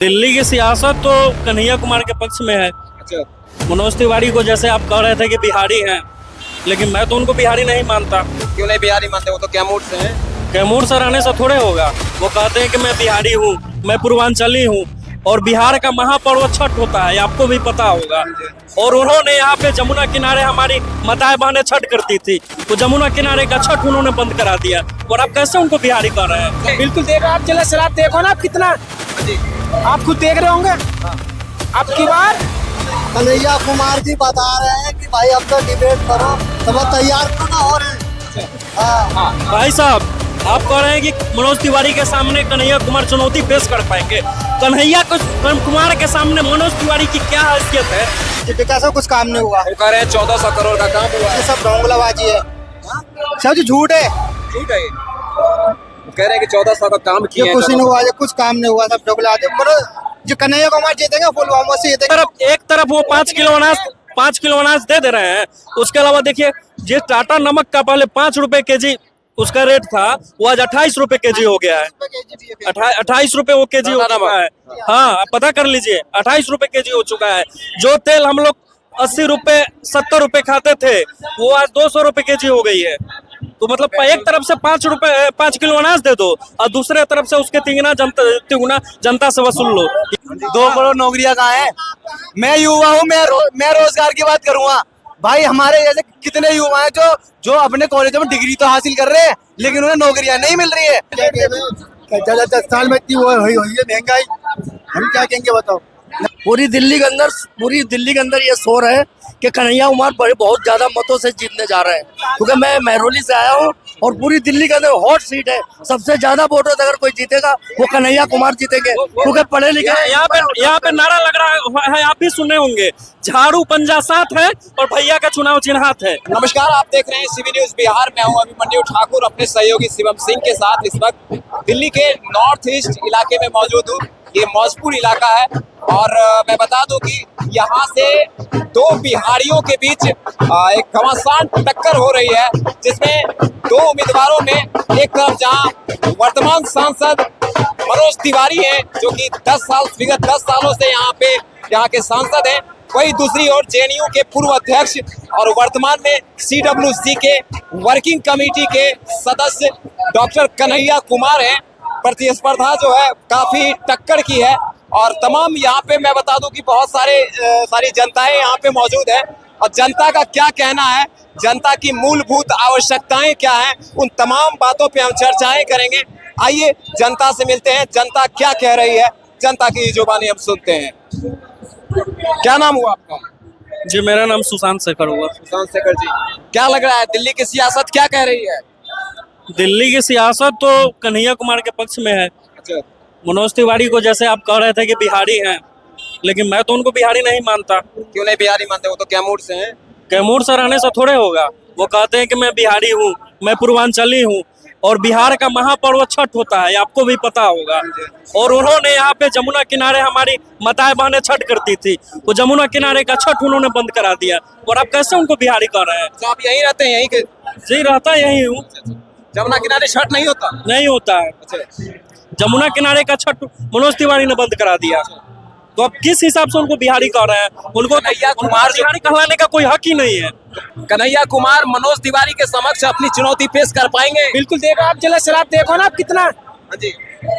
दिल्ली की सियासत तो कन्हैया कुमार के पक्ष में है। अच्छा, मनोज तिवारी को जैसे आप कह रहे थे कि बिहारी हैं, लेकिन मैं तो उनको बिहारी नहीं मानता। क्यों नहीं बिहारी मानते? वो तो कैमूर से हैं। कैमूर से रहने से थोड़े होगा। वो कहते हैं कि मैं बिहारी हूँ, मैं पूर्वांचली हूँ, और बिहार का महापर्व छठ होता है, आपको भी पता होगा। और उन्होंने यहाँ पे जमुना किनारे हमारी माताएं बहनें छठ करती थी, तो जमुना किनारे का छठ उन्होंने बंद करा दिया, और आप कैसे उनको बिहारी कह रहे हैं? बिल्कुल देख रहे हो आप, जिला शराब देखो ना आप कितना, आप खुद देख रहे होंगे। अब की बार कन्हैया कुमार जी बता रहे हैं कि भाई अब तो डिबेट करो, तो वो तैयार क्यों ना हो रहे हैं? हाँ। भाई साहब, आप कह रहे हैं कि मनोज तिवारी के सामने कन्हैया कुमार चुनौती पेश कर पाएंगे। कन्हैया कुमार के सामने मनोज तिवारी की क्या हैसियत है? विकास का कुछ काम नहीं हुआ, वो कह रहे हैं 1400 करोड़ का काम हुआ है। ये सब ढोंगलाबाजी है, सब जो झूठ है। झूठ है ये। वो कह रहे हैं कि 1400 का काम किया ये है। कुछ नहीं हुआ, ये कुछ काम नहीं हुआ, सब ढोंगलाबाजी। जो कन्हैया कुमार जीतेंगे पुलवामा से जीतेंगे। एक तरफ वो 5 किलो अनाज दे दे रहे हैं, उसके अलावा देखिए जो टाटा नमक का पहले 5 रुपए केजी उसका रेट था, वो आज 28 रुपए केजी हो गया है। 28 रुपए वो केजी हो चुका है। हाँ, आप पता कर लीजिए, 28 रुपए केजी हो चुका है। जो तेल हम लोग 80 रुपए 70 रुपए खाते थे, वो आज 200 रुपए केजी हो गई है। तो मतलब एक तरफ से 5 किलो अनाज दे दो, और दूसरे तरफ से उसके तिगुना जनता से वसूल लो। 2 करोड़ नौकरियां कहाँ हैं? मैं युवा हूँ, मैं रोजगार की बात करूंगा। भाई हमारे जैसे कितने युवा हैं जो अपने कॉलेजों में डिग्री तो हासिल कर रहे हैं, लेकिन उन्हें नौकरियां नहीं मिल रही है। 10 साल में इतनी हुई है महंगाई, हम क्या कहेंगे बताओ? पूरी दिल्ली के अंदर ये शोर है कि कन्हैया कुमार बहुत ज्यादा मतों से जीतने जा रहे हैं, क्योंकि मैं महरौली से आया हूँ और पूरी दिल्ली के अंदर हॉट सीट है। सबसे ज्यादा वोटों से अगर कोई जीतेगा वो कन्हैया कुमार जीतेंगे, क्योंकि पढ़े लिखे। यहाँ पे नारा लग रहा है, आप भी सुने होंगे, झाड़ू पंजा साथ है और भैया का चुनाव चिन्ह हाथ है। नमस्कार, आप देख रहे हैं सीबी न्यूज बिहार। मैं हूं अभिमन्यु ठाकुर अपने सहयोगी शिवम सिंह के साथ। इस वक्त दिल्ली के नॉर्थ ईस्ट इलाके में मौजूद हूँ। ये मौजपुर इलाका है, और मैं बता दूं कि यहाँ से 2 बिहारियों के बीच एक घमासान टक्कर हो रही है, जिसमें 2 उम्मीदवारों में एक तरफ जहाँ वर्तमान सांसद मनोज तिवारी हैं, जो कि विगत 10 सालों से यहाँ के सांसद हैं, वही दूसरी ओर जेएनयू के पूर्व अध्यक्ष और वर्तमान में CWC के वर्किंग कमेटी के सदस्य डॉक्टर कन्हैया कुमार हैं। प्रतिस्पर्धा जो है काफी टक्कर की है, और तमाम यहाँ पे मैं बता दूं कि बहुत सारी जनताएं यहाँ पे मौजूद है, और जनता का क्या कहना है, जनता की मूलभूत आवश्यकताएं क्या हैं, उन तमाम बातों पे हम चर्चाएं करेंगे। आइए जनता से मिलते हैं, जनता क्या कह रही है, जनता की जुबानी हम सुनते हैं। क्या नाम हुआ आपका? जी, मेरा नाम सुशांत शेखर हुआ। सुशांत शेखर जी, क्या लग रहा है दिल्ली की सियासत क्या कह रही है? दिल्ली की सियासत तो कन्हैया कुमार के पक्ष में है। अच्छा, मनोज तिवारी को जैसे आप कह रहे थे कि बिहारी हैं, लेकिन मैं तो उनको बिहारी नहीं मानता। क्यों नहीं बिहारी मानते? वो तो कैमूर से हैं। कैमूर से रहने से थोड़े होगा। वो कहते हैं कि मैं बिहारी हूँ, मैं पूर्वांचली हूँ, और बिहार का महापर्व छठ होता है, आपको भी पता होगा। और उन्होंने यहाँ पे जमुना किनारे हमारी माताएं बहनें छठ करती थी, तो जमुना किनारे का छठ उन्होंने बंद करा दिया, और आप कैसे उनको बिहारी कह रहे हैं? तो आप यहीं रहते हैं? यहीं के? जी, रहता यही हूँ। जमुना किनारे छठ नहीं होता? नहीं होता है। अच्छा, जमुना किनारे का छठ मनोज तिवारी ने बंद करा दिया, तो अब किस हिसाब से उनको बिहारी कह रहे हैं? उनको कन्हैया कुमार बिहारी कहलाने का कोई हक ही नहीं है। कन्हैया कुमार मनोज तिवारी के समक्ष अपनी चुनौती पेश कर पाएंगे? बिल्कुल देख रहे हो आप, जिला शराब देखो ना आप कितना, हाँ जी,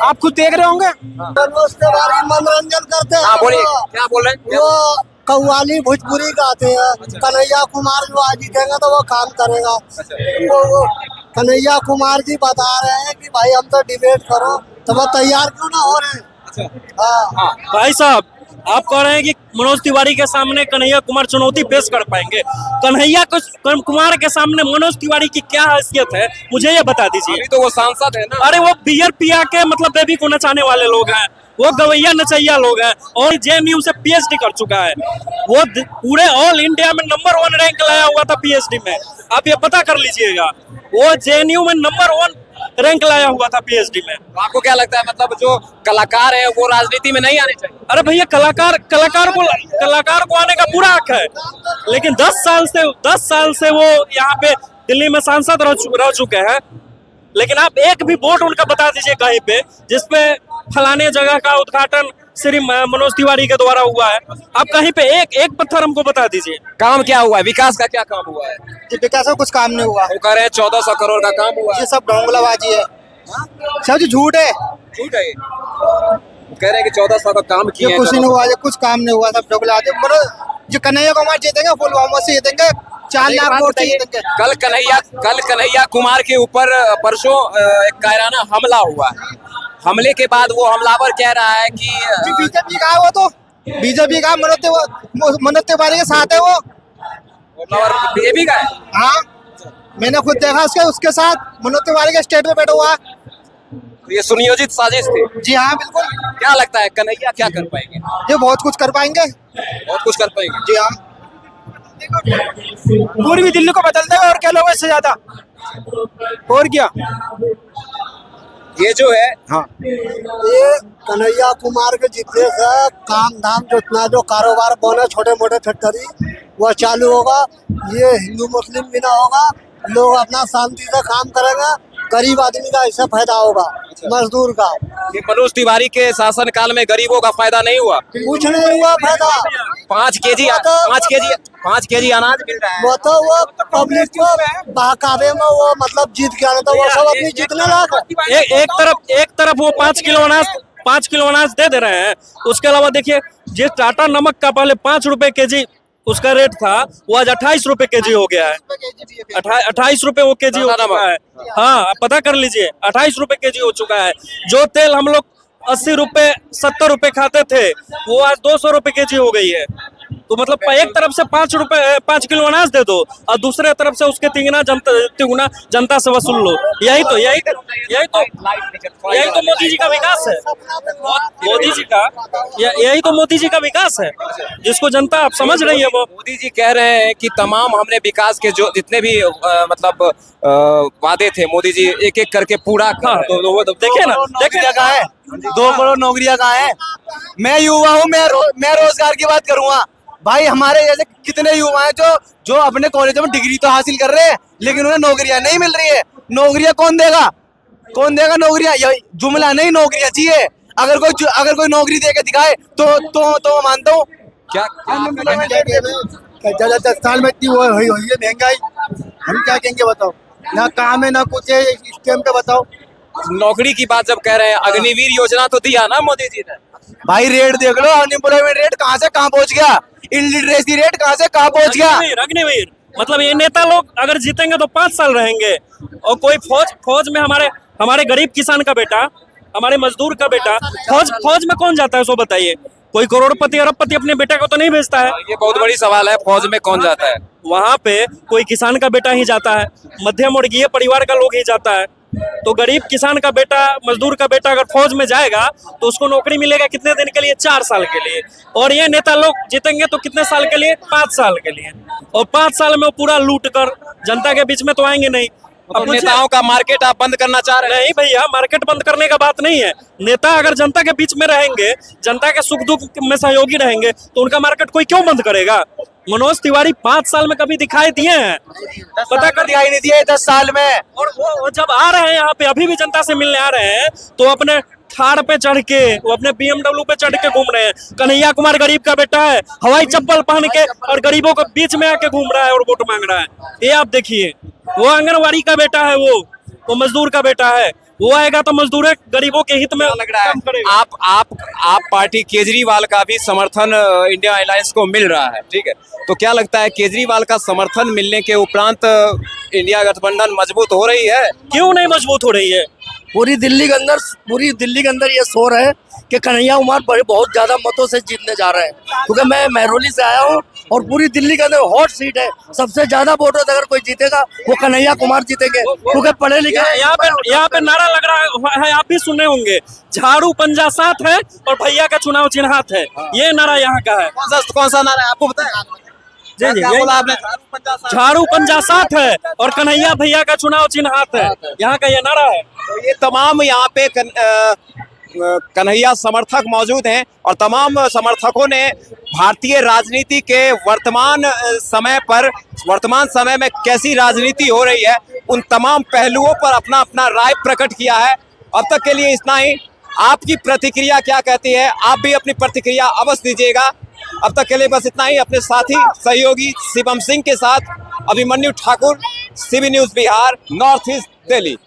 आप खुद देख रहे होंगे। मनोज तिवारी मनोरंजन करते हैं। हाँ बोलिए, क्या बोल रहे हैं? वो कव्वाली भोजपुरी गाते हैं। कन्हैया कुमार जो आज जीतेंगे तो वो काम करेगा। वो कन्हैया कुमार जी बता रहे हैं कि भाई हम तो डिबेट करो, तो वो तैयार क्यों ना हो रहे हैं? हाँ। भाई साहब, आप कह रहे हैं कि मनोज तिवारी के सामने कन्हैया कुमार चुनौती पेश कर पाएंगे। कन्हैया कुमार के सामने मनोज तिवारी की क्या हैसियत है, मुझे ये बता दीजिए। अभी तो वो सांसद है ना। अरे वो बियर पिया के मतलब बेबी को नचाने वाले लोग हैं, वो गवैया नचैया लोग हैं, और जेएनयू से PhD कर चुका है। वो पूरे ऑल इंडिया में नंबर 1 रैंक लाया हुआ था PhD में, आप ये पता कर लीजिएगा। वो जेएनयू में नंबर 1 रैंक लाया हुआ था PhD में। तो आपको क्या लगता है, मतलब जो कलाकार है वो राजनीति में नहीं आने चाहिए? अरे भैया, कलाकार को आने का पूरा हक है, लेकिन 10 साल से वो यहाँ पे दिल्ली में सांसद रह चुके हैं, लेकिन आप एक भी बोर्ड उनका बता दीजिए कहीं पे जिसपे फलाने जगह का उद्घाटन श्री मनोज तिवारी के द्वारा हुआ है। आप कहीं पे एक पत्थर हमको बता दीजिए। काम क्या हुआ है, विकास का क्या काम हुआ है? जी विकास का कुछ काम नहीं हुआ, वो कह रहे हैं 1400 करोड़ का काम हुआ है। ये सब ढोंगलाबाजी है, सब जो झूठ है। झूठ है ये। वो कह रहे हैं कि 1400 का काम किया ये है। कुछ नहीं हुआ, ये कुछ काम नहीं हुआ, सब ढोंगलाबाजी। जो कन्हैया कुमार जीतेंगे पुलवामा से जीतेंगे, 4 एक लाख बात वोट से बताइए, जीतेंगे। कल कन्हैया कुमार के ऊपर परसों एक कायराना हमला हुआ है। हमले के बाद वो हमलावर कह रहा है कि बीजेपी का है वो, तो बीजेपी का मनोज तिवारी के साथ है वो। हमलावर बीजेपी का है। हाँ, मैंने खुद देखा उसके साथ मनोज तिवारी के स्टेट में बैठा हुआ। तो ये सुनियोजित साजिश थी। जी हाँ बिल्कुल, क्या लगता है कन्हैया क्या कर पाएंगे? ये बहुत कुछ कर पाएंगे। बहुत कुछ कर पाएंगे। जी हाँ, पूर्वी दिल्ली को बदल देगा और क्या लोग इससे ज्यादा, और क्या। ये जो है हाँ, ये कन्हैया कुमार के जीतने से काम धाम जितना जो कारोबार बने छोटे मोटे फैक्ट्री वह चालू होगा। ये हिंदू मुस्लिम भी ना होगा, लोग अपना शांति से काम करेंगे, गरीब आदमी का ऐसा फायदा होगा, मजदूर का ये मनोज तिवारी के शासनकाल में गरीबों का फायदा नहीं हुआ। कुछ नहीं हुआ फायदा। 5 केजी अनाज मिल रहा है। वो तो वो पब्लिक को बहकावे में वो मतलब जीत गया ना, तो वो सब अपनी जीतने लायक है। एक तरफ वो 5 किलो अनाज दे दे रहे हैं। उसके अलावा देखिए, जिस टाटा नमक का पहले 5 रुपए केजी उसका रेट था, वो आज 28 रुपए केजी हो गया है। 28 रुपए वो केजी हो चुका है। हाँ, आप पता कर लीजिए, 28 रुपए केजी हो चुका है। जो तेल हम लोग 80 रुपए 70 रुपए खाते थे, वो आज 200 रुपए केजी हो गई है। तो मतलब एक तरफ से 5 किलो अनाज दे दो और दूसरे तरफ से उसके तिगुना जनता से वसूल लो। यही तो मोदी जी का विकास है। यही तो मोदी जी का विकास है, जिसको जनता आप समझ रही है। वो मोदी जी कह रहे हैं कि तमाम हमने विकास के जो जितने भी मतलब वादे थे, मोदी जी एक एक करके पूरा कर। तो देखिए ना, देखिए कहाँ है, 2 करोड़ नौकरियां कहाँ है? मैं युवा हूँ, मैं रोजगार की बात करूंगा। भाई हमारे जैसे कितने युवा हैं जो अपने कॉलेजों में डिग्री तो हासिल कर रहे हैं, लेकिन उन्हें नौकरियां नहीं मिल रही है। नौकरियां कौन देगा नौकरियां? जुमला नहीं, नौकरियां चाहिए। अगर कोई नौकरी दे के दिखाए तो मानता हूँ। क्या 10 साल में इतनी वो हुई है महंगाई, हम क्या कहेंगे बताओ? ना काम है ना कुछ है, इस टाइम पे बताओ। नौकरी की बात जब कह रहे हैं, अग्निवीर योजना तो दिया ना मोदी जी ने। भाई रेट देख लो, अनएम्प्लॉयमेंट रेट कहाँ से कहाँ पहुंच गया, इलिटरेसी रेट कहाँ से कहाँ पहुंच गया। अग्निवीर मतलब ये नेता लोग अगर जीतेंगे तो 5 साल रहेंगे, और कोई फौज में हमारे गरीब किसान का बेटा, हमारे मजदूर का बेटा फौज में कौन जाता है, सो बताइए। कोई करोड़पति अरबपति अपने बेटे को तो नहीं भेजता है। ये बहुत बड़ी सवाल है, फौज में कौन जाता है? वहाँ पे कोई किसान का बेटा ही जाता है, मध्यम वर्गीय परिवार का लोग ही जाता है। तो गरीब किसान का बेटा, मजदूर का बेटा अगर फौज में जाएगा तो उसको नौकरी मिलेगा कितने दिन के लिए? 4 साल के लिए। और ये नेता लोग जीतेंगे तो कितने साल के लिए? 5 साल के लिए। और 5 साल में वो पूरा लूट कर जनता के बीच में तो आएंगे नहीं। अब नेताओं का मार्केट आप बंद करना चाह रहे हैं? नहीं भैया, मार्केट बंद करने का बात नहीं है। नेता अगर जनता के बीच में रहेंगे, जनता के सुख दुख में सहयोगी रहेंगे, तो उनका मार्केट कोई क्यों बंद करेगा? मनोज तिवारी 5 साल में कभी दिखाई दिए हैं? पता कर दिखाई नहीं दिए 10 साल में। और वो जब आ रहे हैं यहाँ पे, अभी भी जनता से मिलने आ रहे हैं, तो अपने थार पे चढ़ के, वो अपने BMW पे चढ़ के घूम रहे हैं। कन्हैया कुमार गरीब का बेटा है, हवाई चप्पल पहन के और गरीबों के बीच में आके घूम रहा है और वोट मांग रहा है। ये आप देखिए, वो आंगनवाड़ी का बेटा है, वो मजदूर का बेटा है। वो आएगा तो मजदूर गरीबों के हित में लग रहा है। आप पार्टी केजरीवाल का भी समर्थन इंडिया अलायंस को मिल रहा है, ठीक है? तो क्या लगता है, केजरीवाल का समर्थन मिलने के उपरांत इंडिया गठबंधन मजबूत हो रही है? क्यों नहीं मजबूत हो रही है? पूरी दिल्ली के अंदर ये शोर है कि कन्हैया कुमार बहुत ज्यादा मतों से जीतने जा रहे हैं। क्योंकि मैं महरौली से आया हूँ और पूरी दिल्ली के अंदर हॉट सीट है, सबसे ज्यादा वोटों से अगर कोई जीतेगा वो कन्हैया कुमार जीतेंगे, क्योंकि पढ़े लिखे। यहाँ पे नारा लग रहा है, आप भी सुने होंगे, झाड़ू पंजा साथ है और भैया का चुनाव चिन्ह हाथ है। ये नारा यहाँ का है। कौन सा नारा है आपको पता है? जी, क्या बोला आपने? झाड़ू पंजा साथ है और कन्हैया भैया का चुनाव चिन्ह हाथ है, यहाँ का ये नारा है। तो ये तमाम यहाँ पे कन्हैया समर्थक मौजूद हैं और तमाम समर्थकों ने भारतीय राजनीति के वर्तमान समय में कैसी राजनीति हो रही है, उन तमाम पहलुओं पर अपना अपना राय प्रकट किया है। अब तक के लिए इतना ही। आपकी प्रतिक्रिया क्या कहती है? आप भी अपनी प्रतिक्रिया अवश्य दीजिएगा। अब तक के लिए बस इतना ही। अपने साथी सहयोगी शिवम सिंह के साथ Abhimanyu Thakur, CB news Bihar, north east Delhi.